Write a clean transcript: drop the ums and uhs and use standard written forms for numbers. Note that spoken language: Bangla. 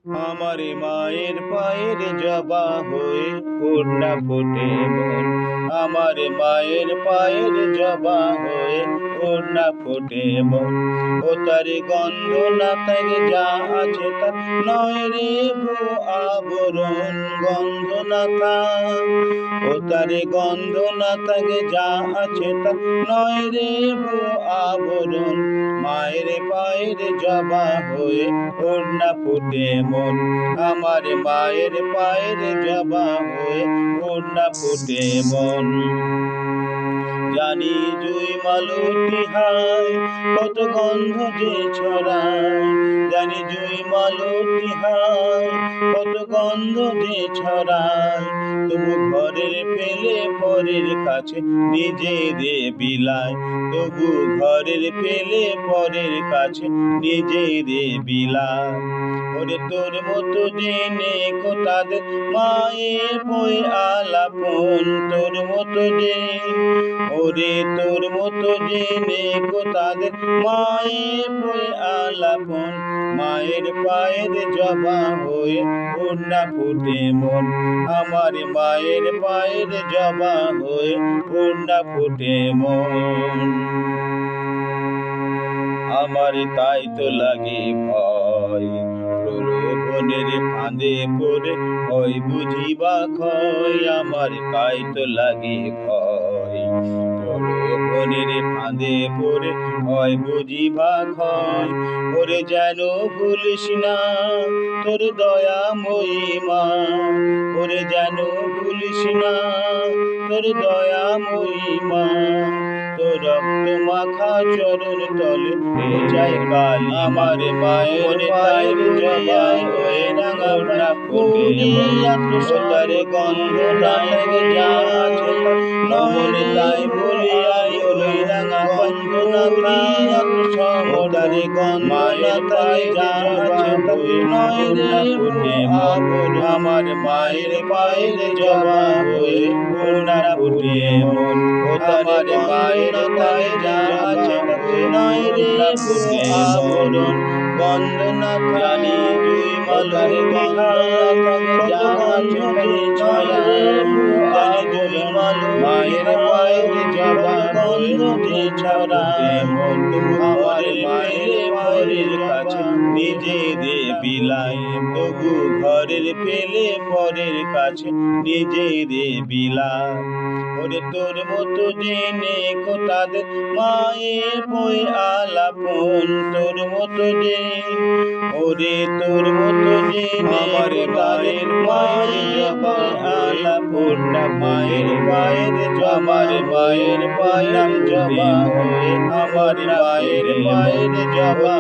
আমার মায়ের পায়ের জবা হয়ে কন্যা ফোটে মন। আমার মায়ের পায়ের জবা হয়ে কন্যা ফোটে মন। ও তার গন্ধ না থাকে যা আছে তার নয় রে ভো আবরণ। গন্ধ না থাক, ও তার গন্ধ না থাকে যা আছে তার নয় রে ভো আবরণ। মায়ের পায়ের জবা হয়ে কন্যা ফোটে মন। আমার মায়ের পায়ের জবা হয়ে কন্যা ফোটে মন। জানি জুই মালতী হায় কত গন্ধ যে ছড়ায়। জানি জুই মালতী হায় কত গন্ধ যে ছড়ায়। তবু ঘরের ফেলে পরের কাছে নিজেরে বিলায়। তবু ঘরের ফেলে পরের কাছে নিজেরে বিলায়। ওরে তোর মতো জেনে কো তাদের মায়ের বই আলাপন। তোর মতো যে, ওরে তোর মতো জেনে কো তাদের মায়ের বই আলাপন। মায়ের পায়ের জবা হয়ে কন্যা ফোটে মন। আমার মায়ের পায়ের জবা হয়ে কন্যা ফোটে মন। আমার তাই তো লাগে ভয়, প্রলোভনের ফাঁদে পড়ে হয় বুঝিবা ক্ষয়। আমার তাই তো লাগে ভয়, প্রলোভনের ফাঁদে পড়ে হয় বুঝিবা ক্ষয়। ওরে যেন ভুলিস না তোর দয়াময়ী মা। ওরে যেন ভুলিস না তোর দয়াময়ী মা। তোর রক্ত মাখা চরণ তলে যাই কালী। আমার মায়ের পায়ের জবা হয়ে কন্যা ফোটে মন। ও তার গন্ধ না থাকে যা আছে নমন তাই বলি আই ওই রাঙা গন্ধ না থাকে। ও তার গন্ধ না থাকে যা আছে নয় রে ফোটে মন। আমার মায়ের পায়ের জবা হয়ে কন্যা ফোটে মন। ও তার মায়ের পায়ে যা আছে নয় রে ফোটে মন। গন্ধ না জানি জুই মালার গন্ধ যা আছে ছড়ায়। জানি জুই মাল মায়ের পায়ের জবা গন্ধ যে ছড়ায়। আমার মায়ের পায়ের কাছে নিজেরে বিলায়। তবু ঘরের পেলে পরের কাছে নিজেরে বিলায়। ওরে তোর মতো জেনে কো তাদের মায়ের বই আলাপন। তোর মতো যে, ওরে তোর মতো জেনে আমার মায়ের মায়ের বই আলাপন। মায়ের পায়ের জবা মায়ের পায়ের জবা হয়ে আমার মায়ের পায়ের জবা।